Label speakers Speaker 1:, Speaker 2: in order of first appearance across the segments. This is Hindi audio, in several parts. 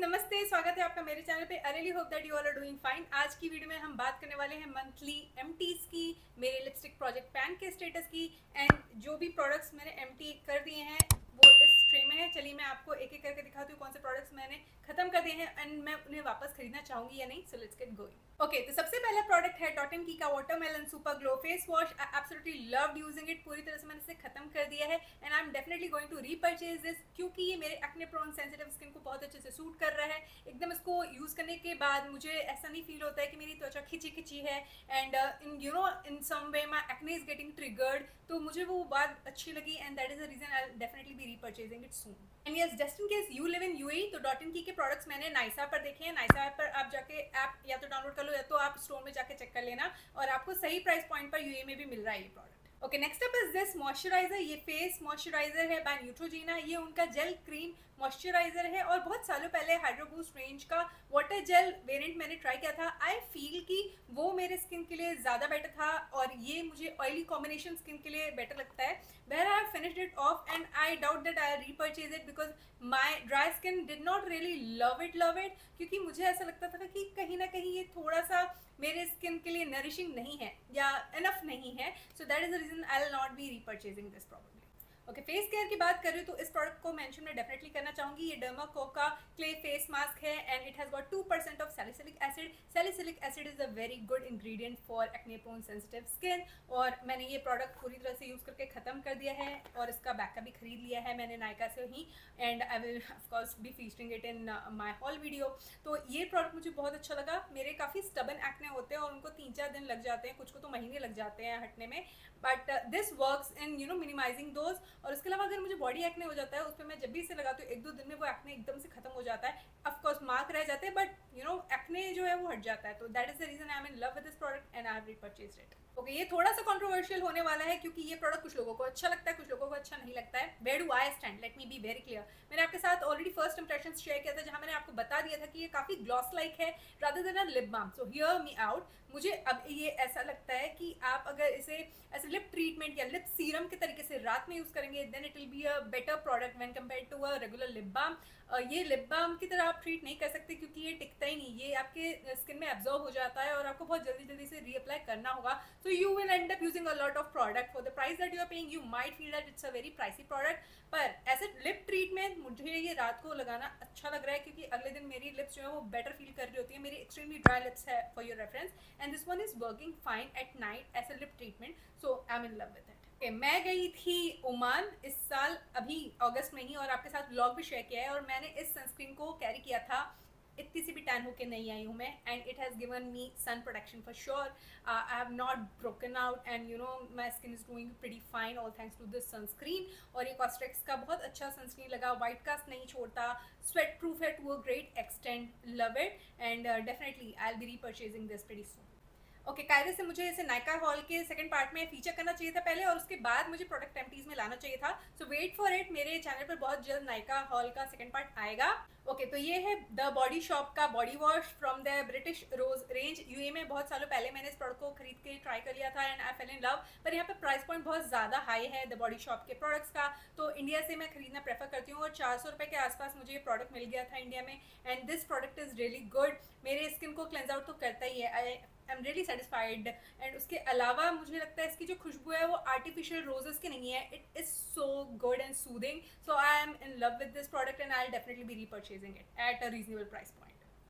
Speaker 1: नमस्ते, स्वागत है आपका मेरे चैनल पे। I really hope that you all are doing fine. आज की वीडियो में हम बात करने वाले हैं मंथली एमटीज की, मेरे लिपस्टिक प्रोजेक्ट पैन के स्टेटस की, एंड जो भी प्रोडक्ट्स मैंने एमटी कर दिए हैं वो इस ट्रे में है। चलिए मैं आपको एक एक करके दिखाती हूँ कौन से प्रोडक्ट्स मैंने खत्म कर दिए हैं एंड मैं उन्हें वापस खरीदना चाहूंगी या नहीं। So let's get going. Okay, तो सबसे पहला प्रोडक्ट है डॉट एंड की का watermelon super glow face wash. I absolutely loved using it. पूरी तरह से मैंने इसे खत्म कर दिया है and I am definitely going to repurchase this, क्योंकि ये मेरे एक्ने प्रोन सेंसिटिव स्किन को बहुत अच्छे से सूट कर रहा है। एकदम इसको यूज करने के बाद मुझे ऐसा नहीं फील होता है कि मेरी त्वचा खिंची खिंची है and in some way my acne is getting triggered. तो मुझे वो बात अच्छी लगी and that is the reason I will definitely be repurchasing it soon. And yes, just in case you live in UAE, तो डॉट इन की के प्रोडक्ट्स मैंने नाइसा पर देखे हैं। नाइसा पर आप जाके ऐप या तो डाउनलोड कर लो या तो आप स्टोर में जाके चेक कर लेना, और आपको सही प्राइस पॉइंट पर यूएई में भी मिल रहा है ये product. Okay, next up is this moisturiser. ये फेस मॉइस्चराइजर है बाय न्यूट्रोजीना। ये उनका जेल क्रीम मॉइस्चराइजर है और बहुत सालों पहले हाइड्रो बूस्ट रेंज का वाटर जेल वेरिएंट मैंने ट्राई किया था। आई फील कि वो मेरे स्किन के लिए ज़्यादा बेटर था और ये मुझे ऑयली कॉम्बिनेशन स्किन के लिए बेटर लगता है। Where I have finished it off and I doubt that I repurchase it because my dry skin did not really love it, क्योंकि मुझे ऐसा लगता था कि कहीं ना कहीं ये थोड़ा सा मेरे स्किन के लिए नरिशिंग नहीं है या इनफ नहीं है। So that is the reason I will not be repurchasing this problem. Okay, face care की बात करें तो इस प्रोडक्ट को मेंशन मैं डेफिनेटली करना चाहूंगी। ये डर्माको का क्ले फेस मास्क है and it has got 2% of salicylic acid. Salicylic acid is a very good ingredient for acne prone sensitive skin, और मैंने ये प्रोडक्ट पूरी तरह से यूज करके खत्म कर दिया है और इसका बैकअप भी खरीद लिया है मैंने नायका से ही, and I will of course be featuring it in my haul video. तो ये प्रोडक्ट मुझे बहुत अच्छा लगा। मेरे काफ़ी स्टबन एक्ने होते हैं और उनको 3-4 दिन लग जाते हैं, कुछ को तो महीने लग जाते हैं हटने में, but this works in minimizing those. और उसके अलावा अगर मुझे बॉडी एक्ने हो जाता है उस पर मैं जब भी इसे लगाती हूँ 1-2 दिन में वो एक्ने एकदम से खत्म हो जाता है। ऑफकोर्स मार्क रह जाते हैं बट एक्ने जो है वो हट जाता है। तो that is the reason I am in love with this product and I have repurchased it. Okay, ये थोड़ा सा कंट्रोवर्शियल होने वाला है क्योंकि ये प्रोडक्ट कुछ लोगों को अच्छा लगता है, कुछ लोगों को अच्छा नहीं लगता है। Where do I stand? Let me be very clear. मैंने आपके साथ ऑलरेडी फर्स्ट इंप्रेशन शेयर किया था जहां मैंने आपको बता दिया था कि ये काफी ग्लॉस लाइक है rather than a lip balm. So hear me out. मुझे अब ये ऐसा लगता है कि आप अगर इसे एज लिप ट्रीटमेंट या लिप सीरम के तरीके से रात में यूज करेंगे then it will be a better product when compared to a regular lip balm. ये लिप बाम की तरह आप ट्रीट नहीं कर सकते क्योंकि ये टिकता ही नहीं, ये आपके स्किन में एब्जॉर्ब हो जाता है और आपको बहुत जल्दी जल्दी से रीअप्लाई करना होगा। So you will end up using a lot of product for the price that you are paying. You might feel that it's a very pricey product, पर एज ए लिप ट्रीटमेंट मुझे ये रात को लगाना अच्छा लग रहा है क्योंकि अगले दिन मेरी लिप्स जो है वो बेटर फील कर रही होती है। मेरी एक्सट्रीमली ड्राई लिप्स है for your reference, and this one is working fine at night as a lip treatment. So I am in love with it. मैं गई थी ओमान इस साल अभी अगस्त में ही और आपके साथ व्लॉग भी शेयर किया है, और मैंने इस सनस्क्रीन को कैरी किया था। इतनी सी भी टैन होके नहीं आई हूँ मैं, and it has given me sun protection for sure. I have not broken out and my skin is doing pretty fine all thanks to this sunscreen. और ये कॉस्ट्रेक्स का बहुत अच्छा सनस्क्रीन लगा, वाइट कास्ट नहीं छोड़ता, स्वेट प्रूफ है to a great extent, love it and definitely I will be repurchasing this pretty soon. Okay, कायदे से मुझे इसे नायका हॉल के सेकंड पार्ट में फीचर करना चाहिए था पहले, और उसके बाद मुझे प्रोडक्ट एमटीज में लाना चाहिए था। सो वेट फॉर इट, मेरे चैनल पर बहुत जल्द नायका हॉल का सेकंड पार्ट आएगा। ओके, तो ये है द बॉडी शॉप का body wash from the British rose range. यूए में बहुत सालों पहले मैंने इस प्रोडक्ट को खरीद के ट्राई कर लिया था and I fail in love, पर यहाँ पे प्राइस पॉइंट बहुत ज़्यादा हाई है द बॉडी शॉप के प्रोडक्ट्स का, तो इंडिया से मैं खरीदना प्रेफर करती हूँ। और 400 रुपये के आसपास मुझे ये प्रोडक्ट मिल गया था इंडिया में, and this product is really good. मेरे स्किन को क्लेंज आउट तो करता ही है, I am really satisfied. And उसके अलावा मुझे लगता है इसकी जो खुशबू है वो आर्टिफिशियल रोजेस की नहीं है, it is so good and soothing. So I am in love with this product and I will definitely be repurchasing it at a reasonable price point.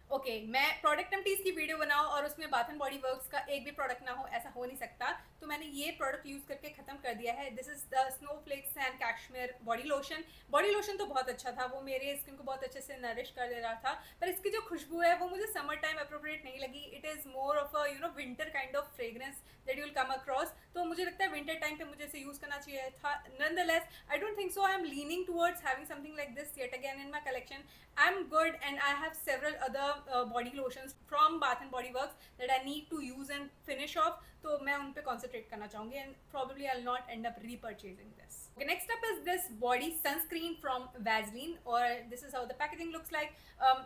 Speaker 1: Okay, मैं प्रोडक्ट एमटीज की वीडियो बनाऊँ और उसमें बाथ एंड बॉडी वर्क्स का एक भी प्रोडक्ट ना हो, ऐसा हो नहीं सकता। तो मैंने ये प्रोडक्ट यूज करके खत्म कर दिया है। This is the snowflakes and cashmere body lotion. Body lotion तो बहुत अच्छा था, वो मेरे स्किन को बहुत अच्छे से नरिश कर दे रहा था, पर इसकी जो खुशबू है वो मुझे समर टाइम अप्रोप्रिएट नहीं लगी। It is more of a winter kind of fragrance that you will come across. तो मुझे लगता है विंटर टाइम पे मुझे इसे यूज करना चाहिए था। Nonetheless I don't think so I am leaning towards having something like this yet again in my collection. I am good and I have several other body lotions from Bath and Body Works that I need to use and finish off, तो मैं उन पे कॉन्सेंट्रेट करना चाहूँगी and probably I will not end up repurchasing this. Okay, next up is this body sunscreen from Vaseline, और this is how the packaging looks like.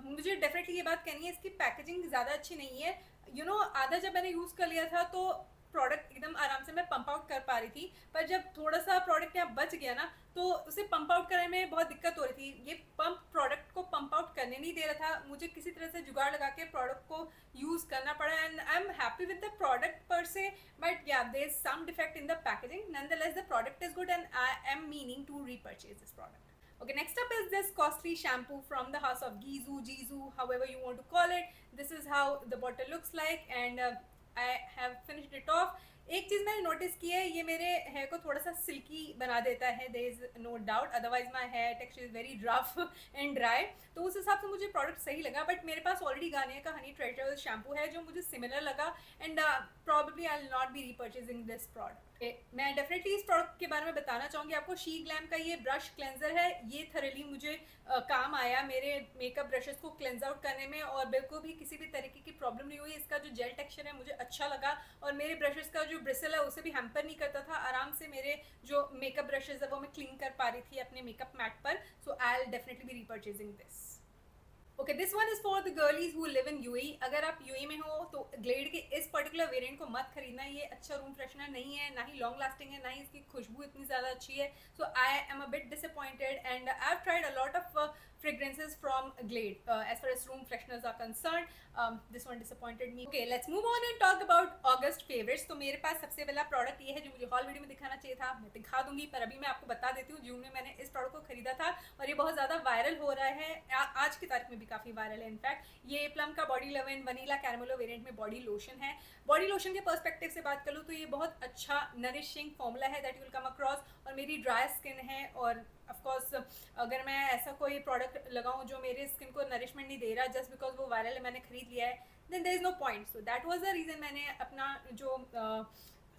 Speaker 1: मुझे डेफिनेटली ये बात कहनी है इसकी पैकेजिंग ज़्यादा अच्छी नहीं है। आधा जब मैंने यूज़ कर लिया था तो प्रोडक्ट एकदम आराम से मैं पंप आउट कर पा रही थी, पर जब थोड़ा सा प्रोडक्ट यहाँ बच गया ना तो उसे पंप आउट करने में बहुत दिक्कत हो रही थी। ये पंप प्रोडक्ट को पंप आउट करने नहीं दे रहा था, मुझे किसी तरह से जुगाड़ लगा के प्रोडक्ट को यूज़ करना पड़ा and I am happy with the product per se, but yeah there is some defect in the packaging. Nonetheless, the product is good and I am meaning to repurchase this product. Okay, next up is this costly shampoo from the house of Jizu, however you want to call it. This is how the bottle looks like and I have finished it off. एक चीज़ मैंने नोटिस की है, ये मेरे हेयर को थोड़ा सा सिल्की बना देता है, there is no doubt, otherwise my hair texture is very rough and dry. तो उस हिसाब से मुझे प्रोडक्ट सही लगा, बट मेरे पास ऑलरेडी गार्नियर का हनी ट्रेजर शैम्पू है जो मुझे सिमिलर लगा and probably I will not be repurchasing this product. मैं डेफिनेटली इस प्रोडक्ट के बारे में बताना चाहूँगी आपको. शी ग्लैम का ये ब्रश क्लेंजर है, ये थरली मुझे काम आया मेरे मेकअप ब्रशेस को क्लेंज आउट करने में और बिल्कुल भी किसी भी तरीके की प्रॉब्लम नहीं हुई. इसका जो जेल टेक्सचर है मुझे अच्छा लगा और मेरे ब्रशेस का जो ब्रिसल है उसे भी हैम्पर नहीं करता था. आराम से मेरे जो मेकअप ब्रशेस है वो मैं क्लीन कर पा रही थी अपने मेकअप मैट पर. So I will definitely be repurchasing this. Okay, this one is for the girlies who live in UAE. अगर आप यूएई में हो तो ग्लेड के इस पर्टिकुलर वेरिएंट को मत खरीदना. ये अच्छा रूम फ्रेशनर नहीं है, ना ही लॉन्ग लास्टिंग है, ना ही इसकी खुशबू इतनी ज़्यादा अच्छी है. So I am a bit disappointed and I have tried a lot of fragrances from Glade as far as room fresheners are concerned. This one disappointed me. Okay, let's move on and talk about August favorites. तो मेरे पास सबसे पहला प्रोडक्ट ये है जो मुझे हॉल वीडियो में दिखाना चाहिए था, मैं दिखा दूंगी, पर अभी मैं आपको बता देती हूँ. जून में मैंने इस प्रोडक्ट को खरीदा था और ये बहुत ज़्यादा वायरल हो रहा है, आज की तारीख में भी काफ़ी वायरल है. इनफैक्ट ये प्लम का body love and vanilla caramello variant में बॉडी लोशन है. बॉडी लोशन के पर्सपेक्टिव से बात करूँ तो ये बहुत अच्छा नरिशिंग फॉर्मूला है that you will come across. और मेरी ड्राई स्किन है और ऑफकोर्स अगर मैं ऐसा कोई प्रोडक्ट लगाऊं जो मेरे स्किन को नरिशमेंट नहीं दे रहा जस्ट बिकॉज वो वायरल है, मैंने खरीद लिया है, then there is no point. So that was the reason मैंने अपना जो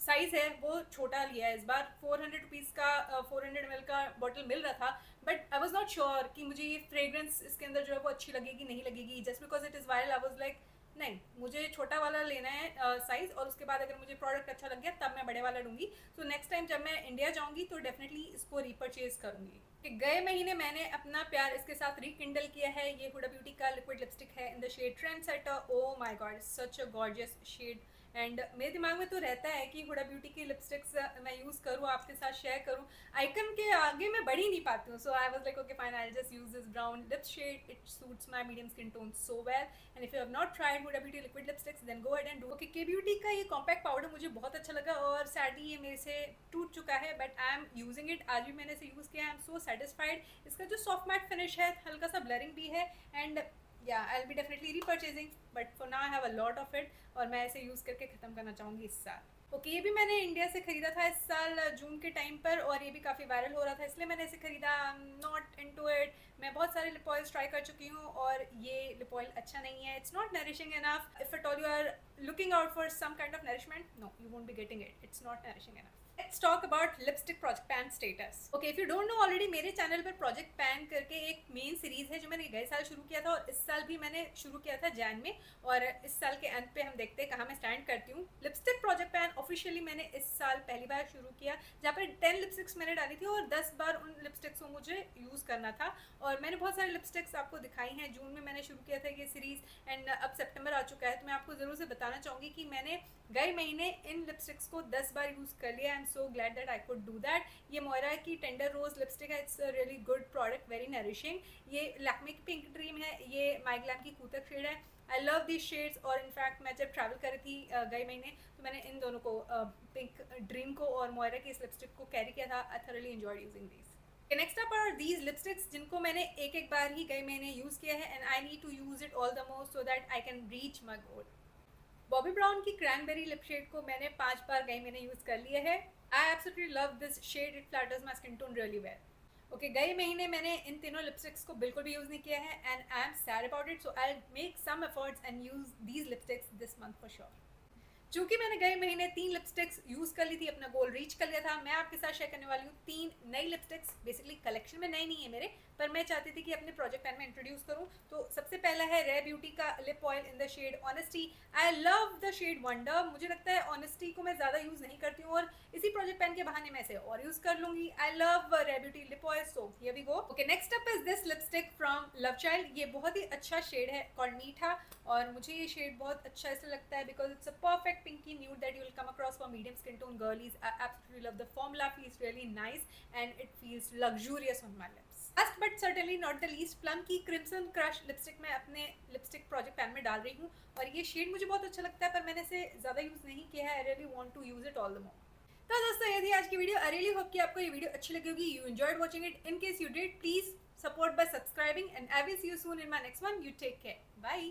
Speaker 1: साइज़ है वो छोटा लिया है. इस बार 400 रुपीज़ का 400 ml का बॉटल मिल रहा था, but I was not sure कि मुझे ये फ्रेग्रेंस इसके अंदर जो है वो अच्छी लगेगी नहीं लगेगी. Just because it is viral I was like नहीं, मुझे छोटा वाला लेना है साइज़, और उसके बाद अगर मुझे प्रोडक्ट अच्छा लग गया तब मैं बड़े वाला लूँगी. सो नेक्स्ट टाइम जब मैं इंडिया जाऊँगी तो डेफिनेटली इसको रीपरचेज़ करूँगी. गए महीने मैंने अपना प्यार इसके साथ रिकिंडल किया है. ये हुडा ब्यूटी का लिक्विड लिपस्टिक है in the shade trend setter. Oh my god, such a gorgeous shade and मेरे दिमाग में तो रहता है कि हुडा ब्यूटी की लिपस्टिक्स मैं यूज़ करूँ, आपके साथ शेयर करूँ. आइकन के आगे मैं बढ़ ही नहीं पाती हूँ. So I was like okay fine, I just use this brown lip shade, it suits my medium skin tone so well. And if you have not tried Huda Beauty liquid lipsticks then go ahead and do. Okay, Kay Beauty का ये कॉम्पैक्ट पाउडर मुझे बहुत अच्छा लगा और सैडली ये मेरे से टूट चुका है, but I am using it. आज भी मैंने इसे यूज़ किया, आई एम सो सेटिस्फाइड. इसका जो सॉफ्ट मैट फिनिश है, हल्का सा ब्लरिंग भी है and yeah, I'll be definitely repurchasing, but for now I have a lot of it और मैं इसे यूज़ करके ख़त्म करना चाहूँगी इस साल. ओके, ये भी मैंने इंडिया से ख़रीदा था इस साल जून के टाइम पर और ये भी काफ़ी वायरल हो रहा था, इसलिए मैंने इसे ख़रीदा. I am not into it. मैं बहुत सारे लिप ऑयल्स ट्राई कर चुकी हूँ और ये लिप ऑयल अच्छा नहीं है. It's not nourishing enough. If at all you are looking out for some kind of nourishment, no, you won't be getting it. It's not nourishing enough. Let's talk about lipstick project pan status. Okay, if you don't know already, मेरे चैनल पर project pan करके एक मेन सीरीज़ है जो मैंने गए साल शुरू किया था और इस साल भी मैंने शुरू किया था जैन में, और इस साल के अंत पे हम देखते हैं कहाँ मैं स्टैंड करती हूँ. लिपस्टिक प्रोजेक्ट पैन ऑफिशियली मैंने इस साल पहली बार शुरू किया, जहाँ पर 10 लिपस्टिक्स मैंने डाली थी और 10 बार उन लिपस्टिक्स को मुझे यूज़ करना था. और मैंने बहुत सारी लिपस्टिक्स आपको दिखाई हैं. जून में मैंने शुरू किया था ये सीरीज़ एंड अब सितंबर आ चुका है, तो मैं आपको ज़रूर से बताना चाहूँगी कि मैंने गए महीने इन लिपस्टिक्स को 10 बार यूज़ कर लिया. I am so glad that I could do that. ये मोयरा की टेंडर रोज लिपस्टिक है. It's a really good product, very nourishing. ये लैक्मे की पिंक ड्रीम है, ये माई ग्लैम की कूतक शेड है. आई लव दिस शेड्स और इनफैक्ट मैं जब ट्रैवल कर रही थी गए महीने तो मैंने इन दोनों को पिंक ड्रीम को और मोयरा की इस लिपस्टिक को कैरी किया था. I thoroughly enjoyed using these. Next up are these lipsticks जिनको मैंने एक बार ही गए महीने यूज़ किया है and I need to use it all the more so that I can reach my goal. Bobbi Brown की क्रैनबेरी लिप शेड को मैंने 5 बार गए मैंने यूज़ कर लिया है. I absolutely love this shade, it flatters my skin tone really well. Okay, गए महीने मैंने इन तीनों लिपस्टिक्स को बिल्कुल भी यूज़ नहीं किया है and I am sad about it. So I make some efforts and use these lipsticks this month for sure. चूँकि मैंने गए महीने 3 लिपस्टिक्स यूज़ कर ली थी, अपना गोल रीच कर लिया था, मैं आपके साथ शेयर करने वाली हूँ 3 नई लिपस्टिक्स. बेसिकली कलेक्शन में नई नहीं है मेरे, पर मैं चाहती थी कि अपने प्रोजेक्ट पैन में इंट्रोड्यूस करूँ. तो सबसे पहला है रेयर ब्यूटी का lip oil in the shade honesty. I love the shade wonder. मुझे लगता है ऑनेस्टी को मैं ज़्यादा यूज़ नहीं करती हूँ और इसी प्रोजेक्ट पैन के बहाने मैं इसे और यूज़ कर लूँगी. I love Rare Beauty lip oil, so here we go. Okay, next up is this lipstick from Love Child. ये बहुत ही अच्छा शेड है कॉल्ड मीठा और मुझे ये शेड बहुत अच्छा इसलिए लगता है because it's a perfect pinky nude that you will come across for medium skin tone girlies. I absolutely love the formula, feels really nice and it feels luxurious on my lips. Last but certainly not the least, plum की क्रिम्सन क्रश लिपस्टिक मैं अपने लिपस्टिक प्रोजेक्ट पैन में डाल रही हूँ और ये शेड मुझे बहुत अच्छा लगता है, पर मैंने इसे ज़्यादा यूज़ नहीं किया है। I really want to use it all the more. तो दोस्तों ये थी आज की वीडियो। आई रियली होप कि आपको ये वीडियो अच्छी लगी होगी। You enjoyed watching it. In case you did, please support by subscribing and I will see you soon in my next one. You take care, bye.